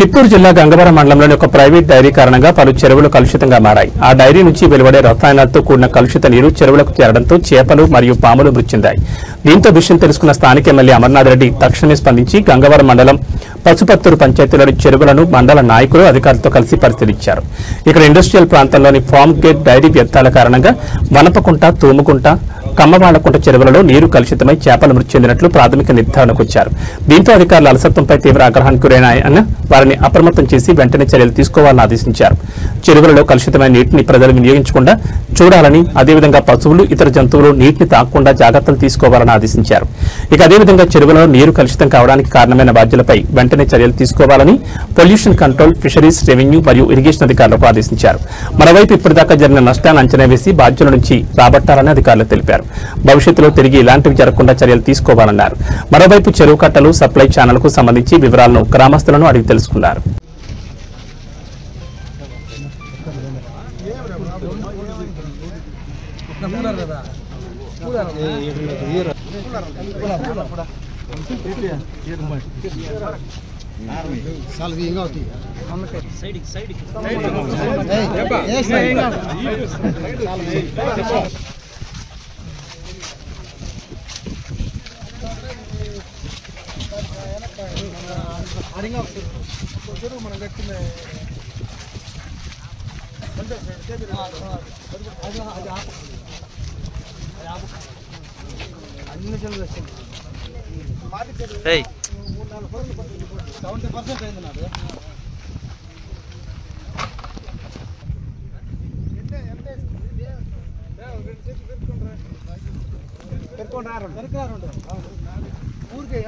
చిత్తూరు జిల్లా గంగవరం మండలంలోని ఒక ప్రైవేట్ డైరీ కారణంగా పలు చెరువులు కలుషితంగా మారాయి. ఆ డైరీ నుంచి వెలువడే రసాయనాలతో కూడిన కలుషిత నీరు చెరువులకు చేరడంతో చేపలు మరియు పాములు మృతి చెందాయి. దీంతో విషయం తెలుసుకున్న స్థానిక ఎమ్మెల్యే అమర్నాథ్ రెడ్డి తక్షణమే స్పందించి గంగవరం మండలం పసుపత్తూరు పంచాయతీలోని చెరువులను మండల నాయకులు అధికారులతో కలిసి పరిశీలించారు. ఇక్కడ ఇండస్ట్రియల్ ప్రాంతంలోని ఫార్మ్ గేట్ డైరీ వ్యర్థాల కారణంగా వనపకుంట, తూముకుంట, కమ్మవాళ్లకుంట చెరువులలో నీరు కలుషితమై చేపలు మృతి చెందినట్లు ప్రాథమిక నిర్ధారణకు వచ్చారు. దీంతో అధికారులు అలసత్వంపై తీవ్ర ఆగ్రహానికి గురైన వారిని అప్రమత్తం చేసి వెంటనే చర్యలు తీసుకోవాలని ఆదేశించారు. చెరువులలో కలుషితమైన నీటిని ప్రజలు వినియోగించకుండా చూడాలని, అదేవిధంగా పశువులు, ఇతర జంతువులు నీటిని తాకకుండా జాగ్రత్తలు తీసుకోవాలని ఆదేశించారు. ఇక అదేవిధంగా చెరువులలో నీరు కలుషితం కావడానికి కారణమైన బాధ్యులపై వెంటనే చర్యలు తీసుకోవాలని పొల్యూషన్ కంట్రోల్, ఫిషరీస్, రెవెన్యూ మరియు ఇరిగేషన్ అధికారులకు ఆదేశించారు. మరోవైపు ఇప్పటిదాకా జరిగిన నష్టాన్ని అంచనా వేసి బాధ్యుల నుంచి రాబట్టాలని అధికారులు తెలిపారు. భవిష్యత్తులో తిరిగి ఇలాంటివి జరగకుండా చర్యలు తీసుకోవాలన్నారు. మరోవైపు చెరువు కట్టలు, సప్లై ఛానల్కు సంబంధించి వివరాలను గ్రామస్తులను అడిగి తెలుసుకున్నారు. ఊరికే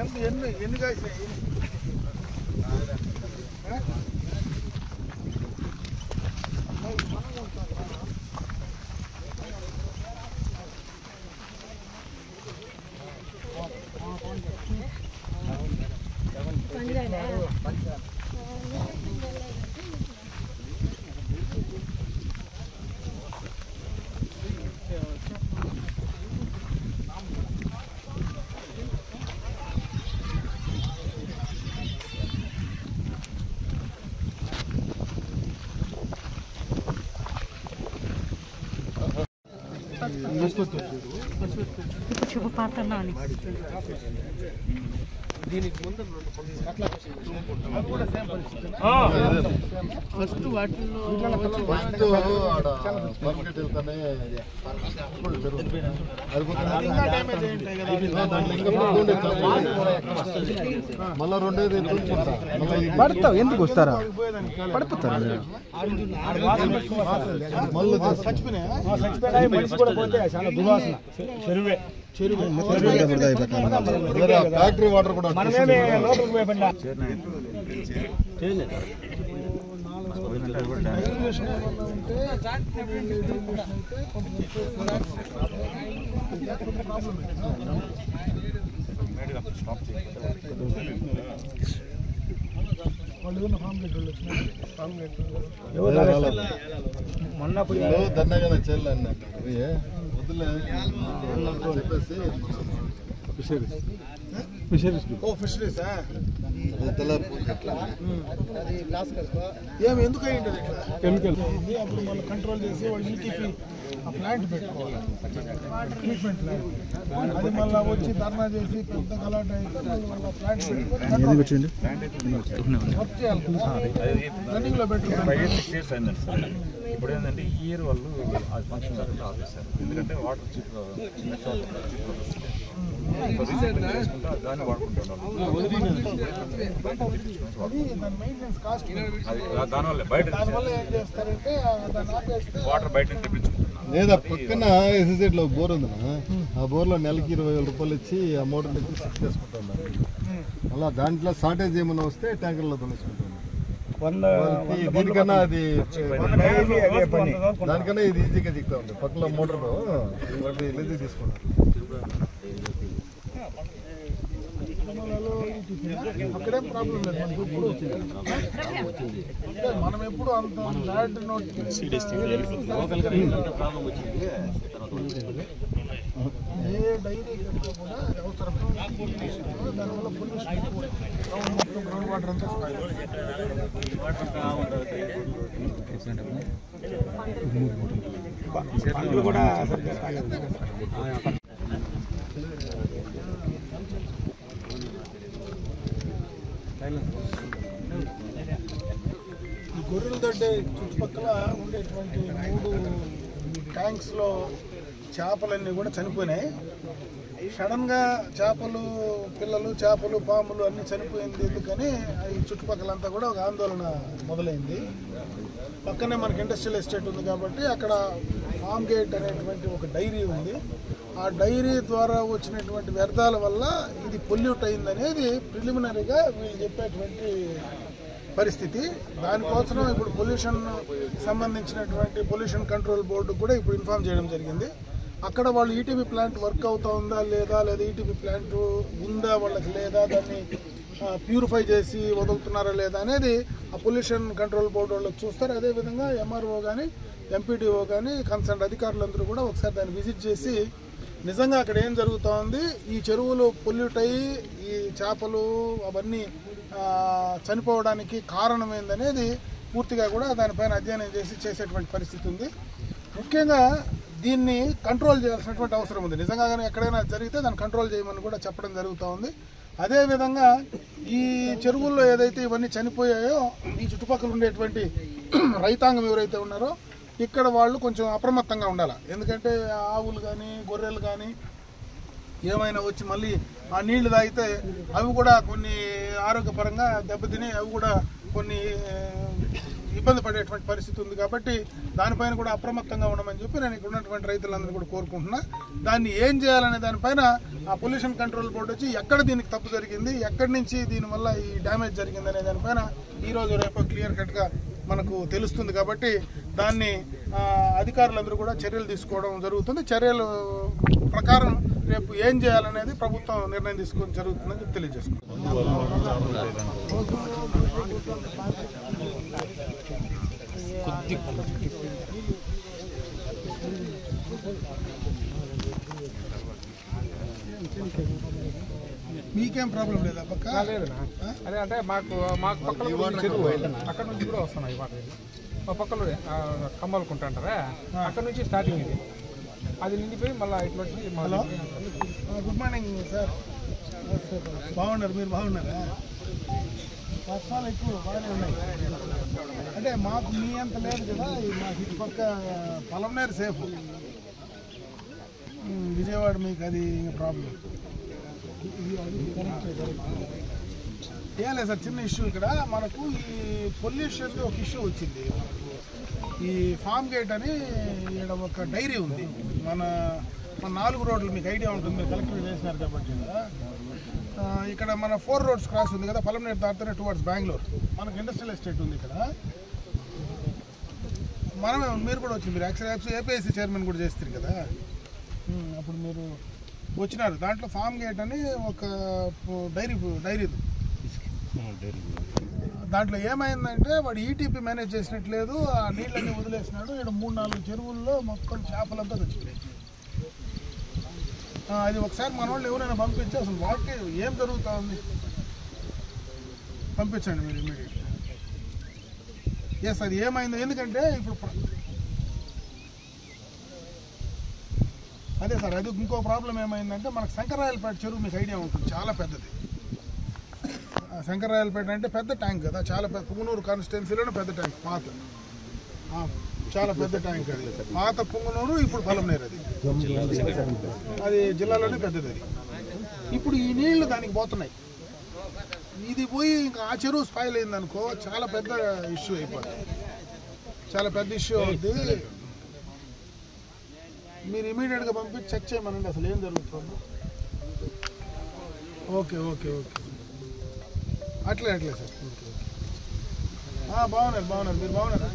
ఎన్ని కాసినాయి దీనికి ముందు ఫస్ట్ వాటిల్లో మళ్ళా రెండేది పడతావు, ఎందుకు వస్తారా పడిపోతారు. ఫ్యాక్టరీ వాటర్ కూడా మొన్న దన్నా కదా చెల్లి అన్నట్టు వదిలే చెప్పేసి ఏమి ఎందుకు అయ్యింది కెమికల్ అప్పుడు మనం కంట్రోల్ చేసి వాళ్ళు ఈటీపీ ఆ ప్లాంట్ పెట్టుకోవాలి, ట్రీట్మెంట్ ప్లాంట్. అది మళ్ళీ వచ్చి ధర్నా చేసి పెద్ద గలాట అయితే మళ్ళీ ప్లాంట్ పెట్టుకొని వర్క్ చేయాలి కదా, రన్నింగ్ లో పెట్టుకోవాలి. ఇప్పుడు ఏంటంటే ఈ ఇయర్ వాళ్ళు అది ఫంక్షన్ కాకుండా ఆపేశారు. ఎందుకంటే వాటర్ దాన్ని వాడుకుంటున్నారు. దానివల్ల బయట బయట లేదా పక్కన ఎస్ఎస్ఐ లో బోర్ ఉంది, ఆ బోర్ లో నెలకి 20,000 రూపాయలు ఇచ్చి ఆ మోటార్ దగ్గర సెట్ చేసుకుంటున్నారు. అలా దాంట్లో షార్టేజ్ ఏమైనా వస్తే ట్యాంకర్లో తొలగించుకుంటున్నారు. దీనికన్నా అది దానికన్నా ఇది ఈజీగా దిగుతా ఉంది. పక్కన మోటార్ ఈజీ తీసుకుంటారు. అక్కడేం ప్రాబ్లం లేదు, మనకు ఇప్పుడు మనం ఎప్పుడు అంత ల్యాండ్ నోట్ ఏ డైరీ కూడా అవసరం, దానివల్ల పొల్యూషన్ గ్రౌండ్ వాటర్ అంతా ఈ గొర్రెల దొడ్డే చుట్టుపక్కల ఉండేటువంటి 3 ట్యాంక్స్లో చేపలన్నీ కూడా చనిపోయినాయి. సడన్గా చేపలు పిల్లలు చేపలు పాములు అన్నీ చనిపోయింది. ఎందుకని ఈ చుట్టుపక్కలంతా కూడా ఒక ఆందోళన మొదలైంది. పక్కనే మనకి ఇండస్ట్రియల్ ఎస్టేట్ ఉంది కాబట్టి అక్కడ ఫామ్ గేట్ అనేటువంటి ఒక డైరీ ఉంది. ఆ డైరీ ద్వారా వచ్చినటువంటి వ్యర్థాల వల్ల ఇది పొల్యూట్ అయిందనేది ప్రిలిమినరీగా వీళ్ళు చెప్పేటువంటి పరిస్థితి. దానికోసం ఇప్పుడు పొల్యూషన్ సంబంధించినటువంటి పొల్యూషన్ కంట్రోల్ బోర్డు కూడా ఇప్పుడు ఇన్ఫార్మ్ చేయడం జరిగింది. అక్కడ వాళ్ళు ఈటీబీ ప్లాంట్ వర్క్ అవుతా ఉందా లేదా ఈటీబీ ప్లాంట్ ఉందా వాళ్ళకి లేదా, దాన్ని ప్యూరిఫై చేసి వదులుతున్నారా లేదా అనేది ఆ పొల్యూషన్ కంట్రోల్ బోర్డు వాళ్ళకి చూస్తారు. అదేవిధంగా ఎంఆర్ఓ కానీ ఎంపీడీఓ కానీ కన్సర్న్ అధికారులందరూ కూడా ఒకసారి దాన్ని విజిట్ చేసి నిజంగా అక్కడ ఏం జరుగుతూ ఉంది, ఈ చెరువులు పొల్యూట్ అయ్యి ఈ చేపలు అవన్నీ చనిపోవడానికి కారణం ఏందనేది పూర్తిగా కూడా దానిపైన అధ్యయనం చేసేటువంటి పరిస్థితి ఉంది. ముఖ్యంగా దీన్ని కంట్రోల్ చేయాల్సినటువంటి అవసరం ఉంది. నిజంగా కానీ ఎక్కడైనా జరిగితే దాన్ని కంట్రోల్ చేయమని కూడా చెప్పడం జరుగుతూ ఉంది. అదేవిధంగా ఈ చెరువుల్లో ఏదైతే ఇవన్నీ చనిపోయాయో ఈ చుట్టుపక్కల ఉండేటువంటి రైతాంగం ఎవరైతే ఉన్నారో ఇక్కడ వాళ్ళు కొంచెం అప్రమత్తంగా ఉండాలి. ఎందుకంటే ఆవులు కానీ గొర్రెలు కానీ ఏమైనా వచ్చి మళ్ళీ ఆ నీళ్లు తాగితే అవి కూడా కొన్ని ఆరోగ్యపరంగా దెబ్బతిని అవి కూడా కొన్ని ఇబ్బంది పడేటువంటి పరిస్థితి ఉంది. కాబట్టి దానిపైన కూడా అప్రమత్తంగా ఉండమని చెప్పి నేను ఇక్కడ ఉన్నటువంటి రైతులందరూ కూడా కోరుకుంటున్నా. దాన్ని ఏం చేయాలనే దానిపైన ఆ పొల్యూషన్ కంట్రోల్ బోర్డు వచ్చి ఎక్కడ దీనికి తప్పు జరిగింది, ఎక్కడి నుంచి దీనివల్ల ఈ డ్యామేజ్ జరిగింది అనే దానిపైన ఈరోజు రేపు క్లియర్ కట్గా మనకు తెలుస్తుంది. కాబట్టి దాన్ని అధికారులందరూ కూడా చర్యలు తీసుకోవడం జరుగుతుంది. చర్యల ప్రకారం రేపు ఏం చేయాలనేది ప్రభుత్వం నిర్ణయం తీసుకోవడం జరుగుతుందని చెప్పి తెలియజేసుకుంటాం. మీకేం ప్రాబ్లం లేదా పక్క? అదే అంటే మాకు పక్కన చెరువు అక్కడ నుంచి కూడా వస్తున్నాయి వాటర్. మా పక్కలో కమ్మలకుంట అంటారా, అక్కడ నుంచి స్టార్టింగ్ ఇది. అది నిండిపోయి మళ్ళీ ఇట్లా వచ్చి. Hello, good morning sir. బాగున్నారు, మీరు బాగున్నారా? వర్షాలు ఎక్కువ బాగానే ఉన్నాయి. అంటే మాకు మీ అంత లేదు కదా, మాకు ఇటు పక్క పొలంనేరు సేఫ్. విజయవాడ మీకు అది ప్రాబ్లం. ఏం లేదు సార్, చిన్న ఇష్యూ ఇక్కడ మనకు ఈ పొల్యూషన్ ఒక ఇష్యూ వచ్చింది. ఈ ఫామ్ గేట్ అని ఇక్కడ ఒక డైరీ ఉంది. మన 4 రోడ్లు మీకు ఐడియా ఉంటుంది, మీరు కలెక్టర్ చేసినారు కాబట్టి. ఇక్కడ మన 4 రోడ్స్ క్రాస్ ఉంది కదా, పొలంనేరు దాటితేనే టువర్డ్స్ బెంగళూరు. మనకు ఇండస్ట్రియల్ ఎస్టేట్ ఉంది ఇక్కడ. మనమే మీరు కూడా వచ్చి, మీరు యాక్చువల్లీ ఏపీఐసీ చైర్మన్ కూడా చేస్తారు కదా, అప్పుడు మీరు వచ్చినారు. దాంట్లో ఫామ్ గేట్ అని ఒక డైరీ దాంట్లో ఏమైందంటే వాడు ఈటీపీ మేనేజ్ చేసినట్లేదు, ఆ నీళ్ళన్నీ వదిలేసినాడు. ఇక్కడ 3-4 చెరువుల్లో మొత్తం చేపలంతా తెచ్చిపోయాయి. అది ఒకసారి మన వాళ్ళు ఎవరైనా పంపించి అసలు వాటికి ఏం జరుగుతూ ఉంది పంపించండి మీరు ఇమీడియట్గా. ఎస్, అది ఏమైందో. ఎందుకంటే ఇప్పుడు అదే సార్, అది ఇంకో ప్రాబ్లం ఏమైందంటే మనకు శంకరరాయలపేట చెరువు మీకు ఐడియా ఉంటుంది, చాలా పెద్దది. శంకరరాయలపేట అంటే పెద్ద ట్యాంక్ కదా, చాలా పెద్ద. పుంగనూరు కాన్స్టిట్యున్సీలోనే పెద్ద ట్యాంక్, పాత చాలా పెద్ద ట్యాంక్ అది. పాత పుంగనూరు, ఇప్పుడు పొలంనేరు. అది జిల్లాలోనే పెద్దది. అది ఇప్పుడు ఈ నీళ్లు దానికి పోతున్నాయి. ఇది పోయి ఇంకా ఆ చెరువు స్పాయిల్ అయిందనుకో చాలా పెద్ద ఇష్యూ అయిపోతుంది, చాలా పెద్ద ఇష్యూ అవుతుంది. మీరు ఇమీడియట్గా పంపించి చెక్ చేయమనండి అసలు ఏం జరుగుతుంది. ఓకే ఓకే ఓకే, అట్లే సార్. బాగున్నారు, మీరు బాగున్నారా?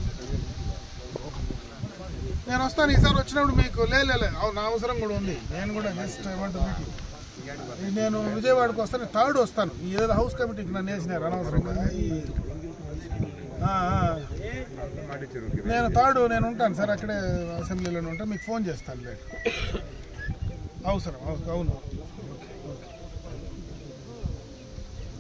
నేను వస్తాను ఈసారి వచ్చినప్పుడు మీకు. లేదు నా అవసరం కూడా ఉంది. నేను కూడా జస్ట్ ఏమంటారు, నేను విజయవాడకు వస్తాను, 3rd వస్తాను. ఏదో హౌస్ కమిటీకి నన్ను వేసినారు అనవసరంగా. నేను 3rd నేను ఉంటాను సార్, అక్కడే అసెంబ్లీలోనే ఉంటాను. మీకు ఫోన్ చేస్తాను లేదు అవసరం. అవును.